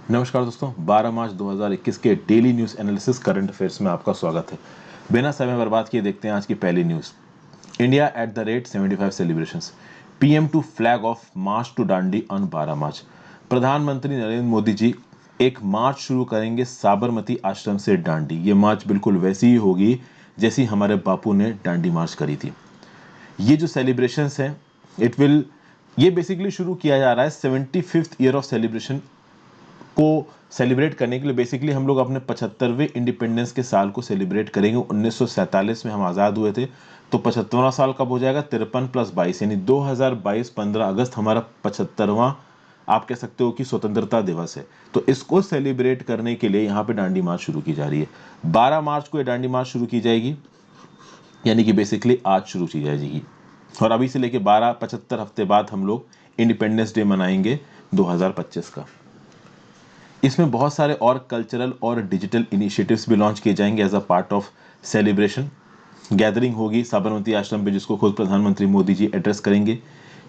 नमस्कार दोस्तों, 12 मार्च 2021 के daily news analysis current affairs में आपका स्वागत है। बिना समय बर्बाद किए देखते हैं आज की पहली news. India at the rate 75 celebrations, PM to flag off march to Dandi on 12 March. प्रधानमंत्री नरेंद्र मोदी जी एक मार्च शुरू करेंगे साबरमती आश्रम से दांडी। ये मार्च बिल्कुल वैसी ही होगी जैसी हमारे बापू ने दांडी मार्च करी थी। ये जो सेलिब्रेशंस हैं, ये बेसिकली शुरू किया जा रहा है 75th ईयर ऑफ सेलिब्रेशन को सेलिब्रेट करने के लिए। बेसिकली हम लोग अपने 75वें इंडिपेंडेंस के साल को सेलिब्रेट करेंगे। 1947 में हम आज़ाद हुए थे, तो 75वां साल कब हो जाएगा? 53 + 22 यानी 2022 15 अगस्त हमारा 75वां आप कह सकते हो कि स्वतंत्रता दिवस है। तो इसको सेलिब्रेट करने के लिए यहाँ पे दांडी मार्च शुरू की जा रही है। 12 मार्च को ये दांडी मार्च शुरू की जाएगी, यानी कि बेसिकली आज शुरू की जाएगी। और अभी से लेके 75 हफ्ते बाद हम लोग इंडिपेंडेंस डे मनाएंगे 2025 का। इसमें बहुत सारे और कल्चरल और डिजिटल इनिशिएटिव्स भी लॉन्च किए जाएंगे as a part of celebration. Gathering होगी साबरमती आश्रम पे, जिसको खुद प्रधानमंत्री मोदी जी एड्रेस करेंगे।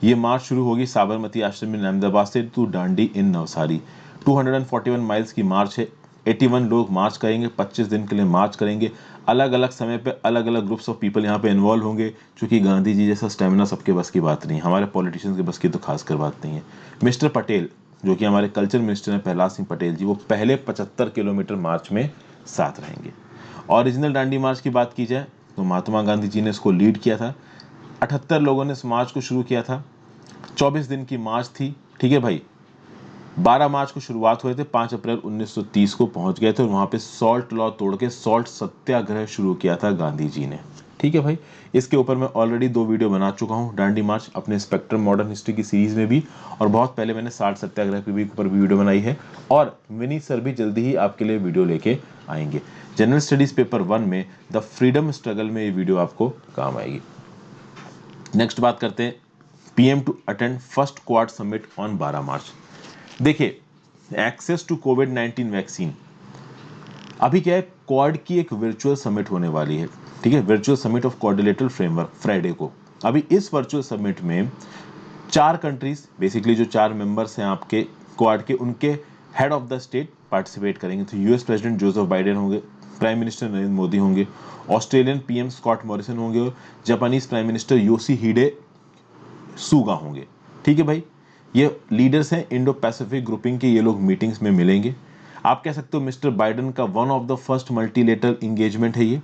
ये मार्च शुरू होगी साबरमती आश्रम में अहमदाबाद से to Dandi in Navsari. 241 miles की मार्च है। 81 लोग मार्च करेंगे, 25 दिन के लिए मार्च करेंगे। अलग अलग समय पे अलग अलग ग्रुप्स ऑफ पीपल यहाँ पे इन्वॉल्व होंगे, क्योंकि गांधी जी जैसा स्टेमिना सबके बस की बात नहीं है, हमारे पॉलिटिशियंस के बस की तो खासकर बात नहीं है। मिस्टर पटेल जो कि हमारे कल्चर मिनिस्टर हैं, प्रहलाद सिंह पटेल जी, वो पहले 75 किलोमीटर मार्च में साथ रहेंगे। ओरिजिनल दांडी मार्च की बात की जाए तो महात्मा गांधी जी ने इसको लीड किया था। 78 लोगों ने इस मार्च को शुरू किया था। 24 दिन की मार्च थी, ठीक है भाई। 12 मार्च को शुरुआत हुए थे, 5 अप्रैल 1930 को पहुंच गए थे और वहां पे सॉल्ट लॉ तोड़ के सॉल्ट सत्याग्रह शुरू किया था गांधी जी ने, ठीक है भाई। इसके ऊपर मैं ऑलरेडी 2 वीडियो बना चुका हूं, दांडी मार्च अपने स्पेक्ट्रम मॉडर्न हिस्ट्री की सीरीज में भी, और बहुत पहले मैंने सॉल्ट सत्याग्रह के ऊपर भी वीडियो बनाई है। और विनीत सर भी जल्दी ही आपके लिए वीडियो लेके आएंगे। जनरल स्टडीज पेपर 1 में द फ्रीडम स्ट्रगल में ये वीडियो आपको काम आएगी। नेक्स्ट बात करते हैं, PM to attend first Quad summit on 12 March. देखिए, एक्सेस टू कोविड-19 वैक्सीन, अभी क्या है, क्वाड की एक वर्चुअल समिट होने वाली है, ठीक है, virtual summit of coordinated framework Friday को। अभी इस वर्चुअल समिट में 4 कंट्रीज, बेसिकली जो 4 मेंबर्स हैं आपके क्वाड के, उनके head of the state participate करेंगे। तो यूएस प्रेसिडेंट जोसेफ बाइडेन होंगे, प्राइम मिनिस्टर नरेंद्र मोदी होंगे, ऑस्ट्रेलियन पीएम स्कॉट मॉरिसन होंगे और जापानीज प्राइम मिनिस्टर योशिहिडे सुगा होंगे, ठीक है भाई। ये लीडर्स हैं इंडो पैसिफिक ग्रुपिंग के, ये लोग मीटिंग्स में मिलेंगे। आप कह सकते हो मिस्टर बाइडेन का one of the first multilateral engagement है ये।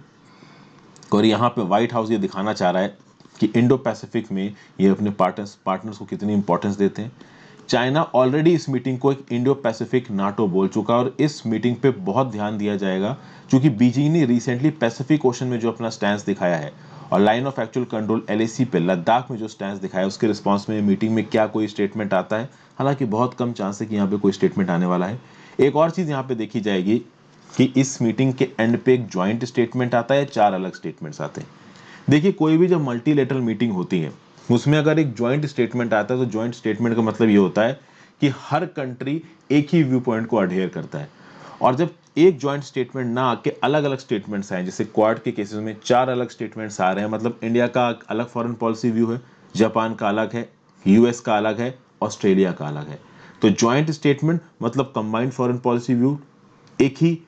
और यहाँ पे व्हाइट हाउस ये दिखाना चाह रहा है कि इंडो पैसिफिक में ये अपने पार्टनर्स को कितनी इंपॉर्टेंस देते हैं। चाइना ऑलरेडी इस मीटिंग को एक इंडो पैसिफिक नाटो बोल चुका है और इस मीटिंग पे बहुत ध्यान दिया जाएगा, क्योंकि बीजिंग ने रिसेंटली पैसिफिक ओशन में जो अपना स्टैंड दिखाया है और line of actual control LAC पे लद्दाख में जो स्टैंड दिखाया है, उसके रिस्पॉन्स में मीटिंग में क्या कोई स्टेटमेंट आता है। हालांकि बहुत कम चांस है कि यहाँ पे कोई स्टेटमेंट आने वाला है। एक और चीज़ यहाँ पे देखी जाएगी कि इस मीटिंग के एंड पे एक ज्वाइंट स्टेटमेंट आता है, 4 अलग स्टेटमेंट्स आते हैं। देखिए, कोई भी जब मल्टीलेटरल मीटिंग होती है उसमें अगर एक ज्वाइंट स्टेटमेंट आता है, तो ज्वाइंट स्टेटमेंट का मतलब ये होता है कि हर कंट्री एक ही व्यू पॉइंट को अडेयर करता है। और जब एक ज्वाइंट स्टेटमेंट ना आके अलग अलग स्टेटमेंट्स आए, जैसे क्वाड के केसेस में 4 अलग स्टेटमेंट्स आ रहे हैं, मतलब इंडिया का अलग फॉरेन पॉलिसी व्यू है, जापान का अलग है, यूएस का अलग है, ऑस्ट्रेलिया का अलग है। तो ज्वाइंट स्टेटमेंट मतलब कंबाइंड फॉरेन पॉलिसी व्यू, एक ही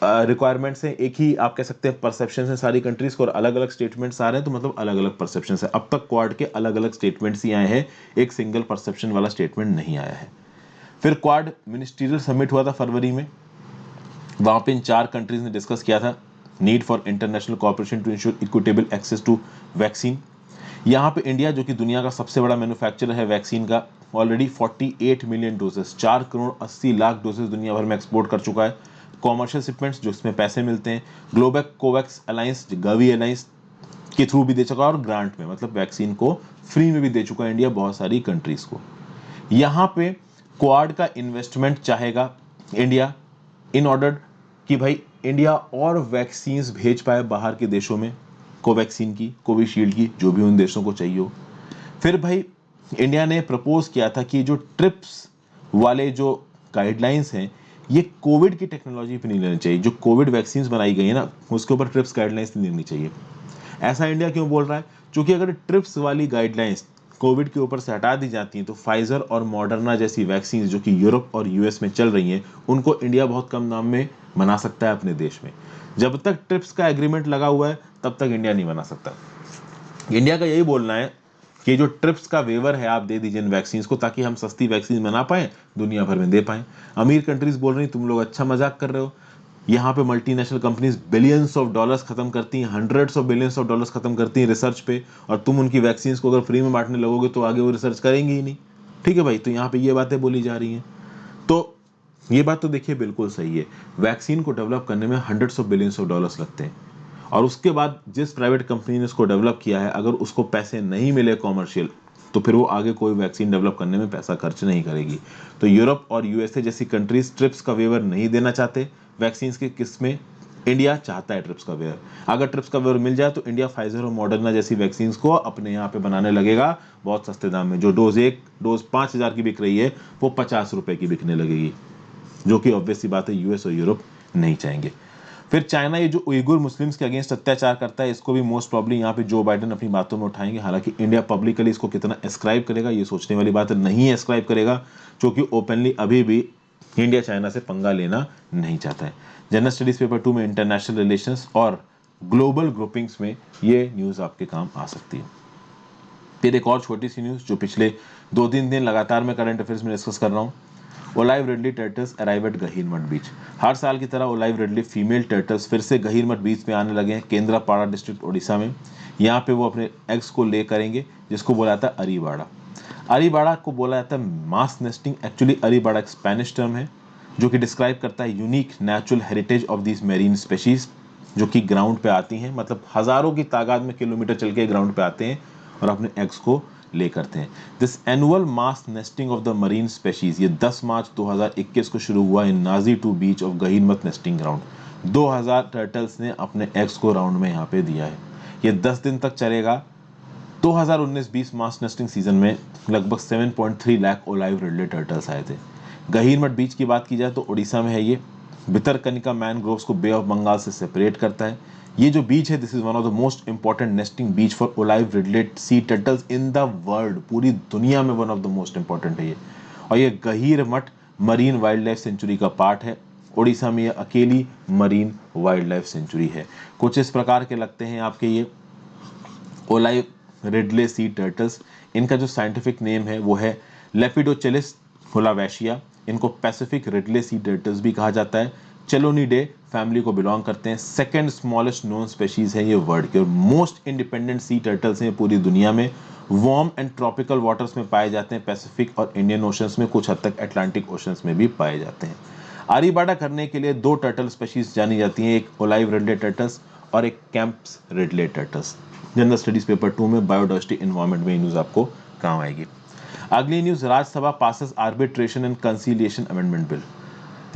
रिक्वायरमेंट्स हैं, एक ही आप कह सकते हैं परसेप्शन है सारी कंट्रीज को, और अलग अलग स्टेटमेंट्स आ रहे हैं, तो मतलब अलग अलग परसेप्शन है। अब तक क्वाड के अलग अलग स्टेटमेंट्स ही आए हैं, एक सिंगल परसेप्शन वाला स्टेटमेंट नहीं आया है। फिर क्वाड मिनिस्ट्रियल समिट हुआ था फरवरी में, वहां पे इन 4 कंट्रीज ने डिस्कस किया था need for international cooperation to ensure equitable access to vaccine. यहाँ पे इंडिया, जो कि दुनिया का सबसे बड़ा मैन्युफैक्चरर है वैक्सीन का, already 48 million doses, 4 crore 80 lakh doses दुनिया भर में एक्सपोर्ट कर चुका है। कॉमर्शियल शिपमेंट्स जो इसमें पैसे मिलते हैं, ग्लोबैक कोवैक्स अलायंस, गावी अलायंस के थ्रू भी दे चुका है, और ग्रांट में मतलब वैक्सीन को फ्री में भी दे चुका है इंडिया बहुत सारी कंट्रीज को। यहाँ पे क्वाड का इन्वेस्टमेंट चाहेगा इंडिया, इन ऑर्डर कि भाई इंडिया और वैक्सीन भेज पाए बाहर के देशों में, कोवैक्सीन की, कोविशील्ड की, जो भी उन देशों को चाहिए हो। फिर भाई इंडिया ने प्रपोज किया था कि जो ट्रिप्स वाले जो गाइडलाइंस हैं, ये कोविड की टेक्नोलॉजी पे नहीं लेनी चाहिए। जो कोविड वैक्सीन बनाई गई है ना, उसके ऊपर ट्रिप्स गाइडलाइंस नहीं लेनी चाहिए। ऐसा इंडिया क्यों बोल रहा है? क्योंकि अगर ट्रिप्स वाली गाइडलाइंस कोविड के ऊपर से हटा दी जाती हैं तो फाइजर और मॉडर्ना जैसी वैक्सीन जो कि यूरोप और यूएस में चल रही हैं, उनको इंडिया बहुत कम दाम में बना सकता है अपने देश में। जब तक ट्रिप्स का एग्रीमेंट लगा हुआ है तब तक इंडिया नहीं बना सकता। इंडिया का यही बोलना है कि जो ट्रिप्स का वेवर है आप दे दीजिए इन वैक्सीन को, ताकि हम सस्ती वैक्सीन बना पाए, दुनिया भर में दे पाएं। अमीर कंट्रीज बोल रही तुम लोग अच्छा मजाक कर रहे हो, यहाँ पे multinational companies billions of dollars खत्म करती हैं, hundreds of billions of dollars खत्म करती हैं रिसर्च पे, और तुम उनकी वैक्सीन को अगर फ्री में बांटने लगोगे तो आगे वो रिसर्च करेंगे ही नहीं। ठीक है भाई, तो यहाँ पे ये बातें बोली जा रही हैं। तो ये बात तो देखिए बिल्कुल सही है, वैक्सीन को डेवलप करने में hundreds of billions of dollars लगते हैं, और उसके बाद जिस प्राइवेट कंपनी ने इसको डेवलप किया है अगर उसको पैसे नहीं मिले कॉमर्शियल, तो फिर वो आगे कोई वैक्सीन डेवलप करने में पैसा खर्च नहीं करेगी। तो यूरोप और यूएसए जैसी कंट्रीज ट्रिप्स का वेवर नहीं देना चाहते वैक्सीन के किस में, इंडिया चाहता है ट्रिप्स का वेवर। अगर ट्रिप्स का वेवर मिल जाए तो इंडिया फाइजर और मॉडर्ना जैसी वैक्सीन को अपने यहाँ पे बनाने लगेगा बहुत सस्ते दाम में। जो डोज 5,000 की बिक रही है वो 50 रुपए की बिकने लगेगी, जो कि ऑब्वियस सी बात है यूएस और यूरोप नहीं चाहेंगे। फिर चाइना ये जो उइगुर मुस्लिम्स के अगेंस्ट अत्याचार करता है, इसको भी मोस्ट प्रॉब्ली यहाँ पे जो बाइडेन अपनी बातों में उठाएंगे। हालांकि इंडिया पब्लिकली इसको कितना एस्क्राइब करेगा ये सोचने वाली बात है, नहीं एस्क्राइब करेगा, क्योंकि ओपनली अभी भी इंडिया चाइना से पंगा लेना नहीं चाहता है। जनरल स्टडीज पेपर 2 में इंटरनेशनल रिलेशंस और ग्लोबल ग्रुपिंग्स में ये न्यूज आपके काम आ सकती है। फिर एक और छोटी सी न्यूज जो पिछले 2-3 दिन लगातार मैं करंट अफेयर्स में डिस्कस कर रहा हूँ। ओलाइव रिडली टर्टल्स अराइव एट गहीरमठ बीच। हर साल की तरह ओलाइव रिडली फीमेल टर्टल्स फिर से गहीरमठ बीच में आने लगे हैं, केंद्रापाड़ा डिस्ट्रिक्ट ओडिशा में। यहाँ पे वो अपने एग्स को ले करेंगे, जिसको बोला जाता है अरीबाड़ा। अरीबाड़ा को बोला जाता है मास नेस्टिंग। एक्चुअली अरीबाड़ा एक स्पेनिश टर्म है जो कि डिस्क्राइब करता है unique natural heritage of this marine species जो कि ग्राउंड पे आती हैं, मतलब हजारों की तादाद में किलोमीटर चल के ग्राउंड पे आते हैं और अपने एग्स को ले करते हैं। This annual mass nesting of the marine species ये 10 मार्च 2021 को शुरू हुआ in Nasi 2 beach of Gahirmatha nesting ground. 2000 turtles ने अपने एग्स को राउंड में यहाँ पे दिया है। ये 10 दिन तक चलेगा। 2019-20 मास नेस्टिंग सीजन में लगभग 7.3 लाख ओलाइव रिडले टर्टल्स आए थे। गहीरमठ बीच की बात की जाए तो उड़ीसा में है ये। भितरकनिका मैनग्रोव्स को बे ऑफ बंगाल से सेपरेट करता है। ये जो बीच है this is one of the most important nesting beach for olive ridley sea turtles in the world. पूरी दुनिया में one of the most important है ये। और ये Gahirmatha marine wild life sanctuary का पार्ट है। उड़ीसा में ये अकेली मरीन वाइल्ड लाइफ सेंचुरी है। कुछ इस प्रकार के लगते हैं आपके ये ओलाइव रिडले सी टर्टल्स। इनका जो साइंटिफिक नेम है वो है लेपिडोचेलिस हुलावैशिया। इनको पैसिफिक रिडले सी टर्टल्स भी कहा जाता है। चेलोनिडे फैमिली को बिलोंग करते हैं। सेकंड स्मॉलेस्ट नोन स्पेशीज है ये वर्ल्ड के, और मोस्ट इंडिपेंडेंट सी टर्टल्स हैं पूरी दुनिया में। वार्म एंड ट्रॉपिकल वाटर्स में पाए जाते हैं, पैसिफिक और इंडियन ओशंस में, कुछ हद तक अटलांटिक ओशंस में भी पाए जाते हैं। आरीबाड़ा करने के लिए 2 टर्टल स्पेशीज जानी जाती हैं, एक ओलाइव रिडले टर्टल्स और एक camps Ridley turtles. General studies paper 2 में बायोडाइवर्सिटी एनवायरनमेंट में न्यूज आपको काम आएगी। अगली news, Rajya Sabha passes arbitration and conciliation amendment bill.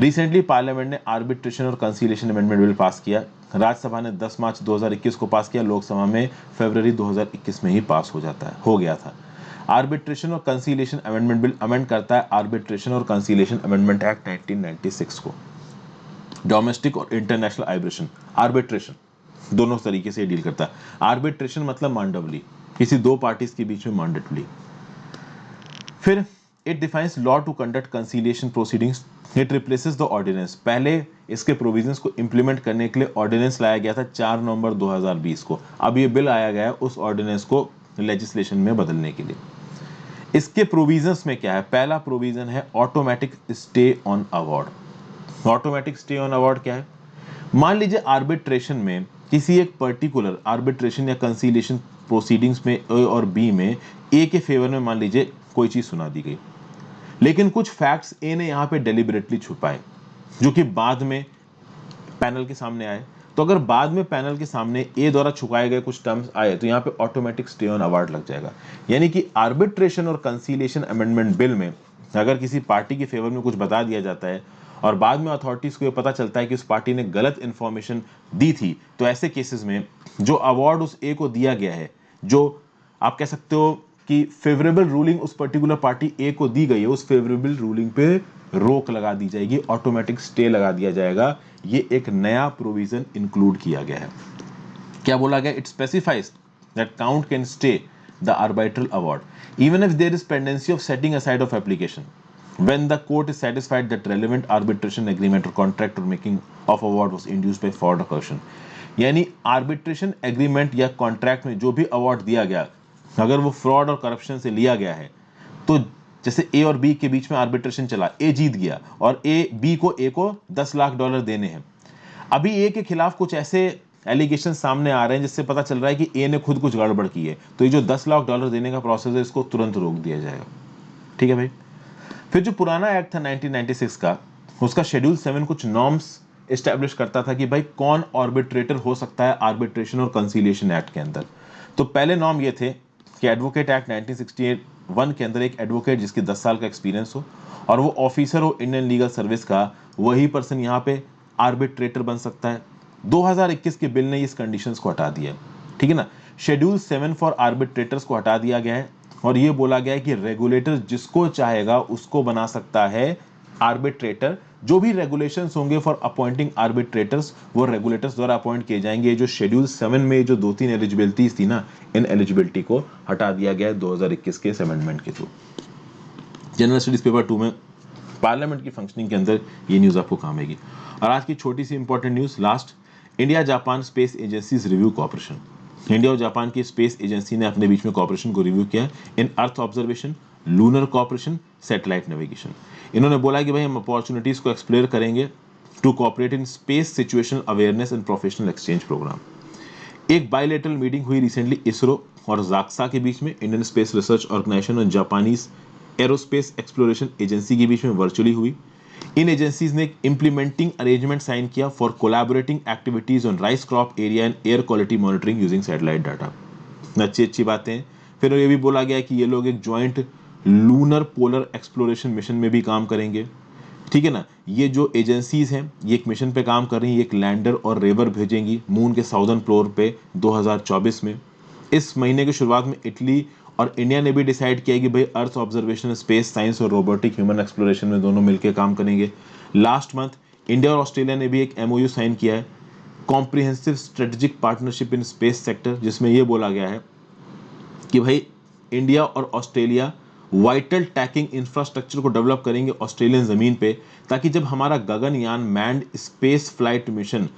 Recently parliament ने आर्बिट्रेशन और कंसीलिएशन अमेंडमेंट बिल पास किया। राज्यसभा ने 10 मार्च 2021 को पास किया, लोकसभा में फरवरी 2021 में ही पास हो गया था। आर्बिट्रेशन और कंसीलिएशन अमेंडमेंट बिल अमेंड करता है आर्बिट्रेशन और कंसीलिएशन अमेंडमेंट एक्ट 1996 को। डोमेस्टिक और इंटरनेशनल आर्बिट्रेशन दोनों तरीके से डील करता है। आर्बिट्रेशन मतलब मांडवली, किसी 2 पार्टीज के बीच में मांडवली। फिर it defines law to conduct conciliation proceedings. It replaces the ordinance. पहले इसके प्रोविजंस को इंप्लीमेंट करने के लिए ऑर्डिनेंस लाया गया था 4 नवंबर 2020 को। अब ये बिल आया गया है उस ऑर्डिनेंस को लेजिस्लेशन में बदलने के लिए। इसके प्रोविजंस में क्या है? पहला प्रोविजन है automatic stay on award. Automatic stay on award क्या है? मान लीजिए आर्बिट्रेशन में किसी एक पर्टिकुलर आर्बिट्रेशन या कंसीलिएशन प्रोसीडिंग्स में ए और बी में ए के फेवर में मान लीजिए कोई चीज सुना दी गई, लेकिन कुछ फैक्ट्स ए ने यहां पे डेलिबरेटली छुपाए जो कि बाद में पैनल के सामने आए। तो अगर बाद में पैनल के सामने ए द्वारा छुपाए गए कुछ टर्म्स आए तो यहां पे ऑटोमेटिक स्टे ऑन अवार्ड लग जाएगा। यानी कि आर्बिट्रेशन और कंसीलिएशन अमेंडमेंट बिल में अगर किसी पार्टी के फेवर में कुछ बता दिया जाता है और बाद में अथॉरिटीज को ये पता चलता है कि उस पार्टी ने गलत इंफॉर्मेशन दी थी, तो ऐसे केसेस में जो अवार्ड उस ए को दिया गया है, जो आप कह सकते हो कि फेवरेबल रूलिंग उस पर्टिकुलर पार्टी ए को दी गई है, उस फेवरेबल रूलिंग पे रोक लगा दी जाएगी, ऑटोमेटिक स्टे लगा दिया जाएगा। ये एक नया प्रोविजन इंक्लूड किया गया है। क्या बोला गया? It specifies that count can stay the arbitral award, even if there is pendency of setting aside of application. When the court is satisfied that relevant arbitration agreement or contract or making of award was induced by fraud or corruption. यानी arbitration agreement या contract में जो भी award दिया गया, अगर वो fraud और corruption से लिया गया है, तो जैसे A और B के बीच में arbitration चला, A जीत गया और B को $10 लाख देने हैं। अभी A के खिलाफ कुछ ऐसे एलिगेशन सामने आ रहे हैं जिससे पता चल रहा है कि A ने खुद कुछ गड़बड़ की है, तो ये जो $10 लाख देने का प्रोसेस है इसको तुरंत रोक दिया जाएगा। ठीक है भाई। फिर जो पुराना एक्ट था 1996 का, उसका शेड्यूल 7 कुछ नॉर्म्स एस्टैब्लिश करता था कि भाई कौन आर्बिट्रेटर हो सकता है आर्बिट्रेशन और कंसीलिएशन एक्ट के अंदर। तो पहले नॉर्म ये थे कि एडवोकेट एक्ट 1961 के अंदर एक एडवोकेट जिसकी 10 साल का एक्सपीरियंस हो और वो ऑफिसर हो इंडियन लीगल सर्विस का, वही पर्सन यहाँ पे आर्बिट्रेटर बन सकता है। 2021 के बिल ने इस कंडीशंस को हटा दिया, ठीक है ना। शेड्यूल 7 फॉर आर्बिट्रेटर्स को हटा दिया गया है और ये बोला गया है कि रेगुलेटर जिसको चाहेगा उसको बना सकता है आर्बिट्रेटर। जो भी रेगुलेशंस होंगे फॉर अपॉइंटिंग आर्बिट्रेटर्स वो रेगुलेटर्स द्वारा अपॉइंट किए जाएंगे। ये जो शेड्यूल 7 में जो 2-3 एलिजिबिलिटीज थी ना, इन एलिजिबिलिटी को हटा दिया गया है 2021 के अमेंडमेंट के थ्रू। जनरल स्टडीज पेपर 2 में पार्लियामेंट की फंक्शनिंग के अंदर ये न्यूज आपको काम आएगी। और आज की छोटी सी important news last, India Japan space agencies review cooperation. India और जापान की स्पेस एजेंसी ने अपने बीच में कॉपरेशन को रिव्यू किया in earth observation, lunar cooperation, satellite navigation. इन्होंने बोला कि भाई हम अपॉर्चुनिटीज को एक्सप्लोर करेंगे to cooperate in space situational awareness and professional exchange program. एक बायलैटरल मीटिंग हुई रिसेंटली इसरो और जाक्सा के बीच में, इंडियन स्पेस रिसर्च ऑर्गेनाइजेशन और जापानीज एरोस्पेस एक्सप्लोरेशन एजेंसी के बीच में वर्चुअली हुई। इन एजेंसीज ने इंप्लीमेंटिंग अरेंजमेंट साइन किया for collaborating activities on rice crop area and air quality monitoring using satellite data. अच्छी बातें। फिर ये भी बोला गया कि ये लोग एक joint lunar polar exploration mission में भी काम करेंगे, ठीक है ना। ये जो एजेंसीज हैं ये एक मिशन पे काम कर रही हैं, एक लैंडर और रेवर भेजेंगी मून के साउदर्न पोल पे 2024 में। इस महीने की शुरुआत में इटली और इंडिया ने भी डिसाइड किया कि भाई अर्थ ऑब्जर्वेशन, स्पेस साइंस और रोबोटिक ह्यूमन एक्सप्लोरेशन में दोनों मिलकर काम करेंगे। लास्ट मंथ इंडिया और ऑस्ट्रेलिया ने भी एक MOU साइन किया है, comprehensive strategic partnership in space sector, जिसमें यह बोला गया है कि भाई इंडिया और ऑस्ट्रेलिया वाइटल टैकिंग इंफ्रास्ट्रक्चर को डेवलप करेंगे ऑस्ट्रेलियन जमीन पे, ताकि जब हमारा Gaganyaan manned space flight mission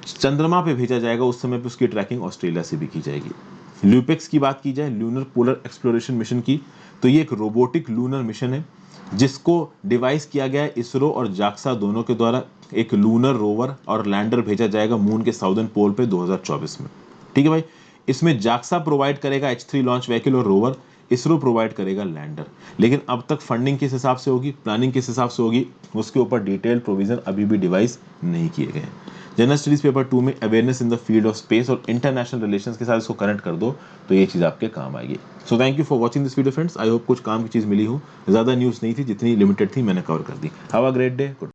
चंद्रमा पे भेजा जाएगा उस समय पे उसकी ट्रैकिंग ऑस्ट्रेलिया से भी की जाएगी। ल्यूपेक्स की बात की जाए, लूनर पोलर एक्सप्लोरेशन मिशन की, तो ये एक रोबोटिक लूनर मिशन है जिसको डिवाइस किया गया है इसरो और जाक्सा दोनों के द्वारा। एक लूनर रोवर और लैंडर भेजा जाएगा मून के साउदर्न पोल पे 2024 में, ठीक है भाई। इसमें जाक्सा प्रोवाइड करेगा H3 लॉन्च व्हीकल और रोवर, इसरो प्रोवाइड करेगा लैंडर। लेकिन अब तक फंडिंग किस हिसाब से होगी, प्लानिंग किस हिसाब से होगी, उसके ऊपर डिटेल प्रोविजन अभी भी डिवाइस नहीं किए गए। जनरल स्टडीज पेपर 2 में awareness in the field of space और इंटरनेशनल रिलेशंस के साथ इसको कनेक्ट कर दो तो ये चीज़ आपके काम आएगी। So thank you for watching this video friends. I hope कुछ काम की चीज़ मिली हो। ज़्यादा न्यूज़ नहीं थी, जितनी लिमिटेड थी मैंने कवर कर दी। Have a great day. Good.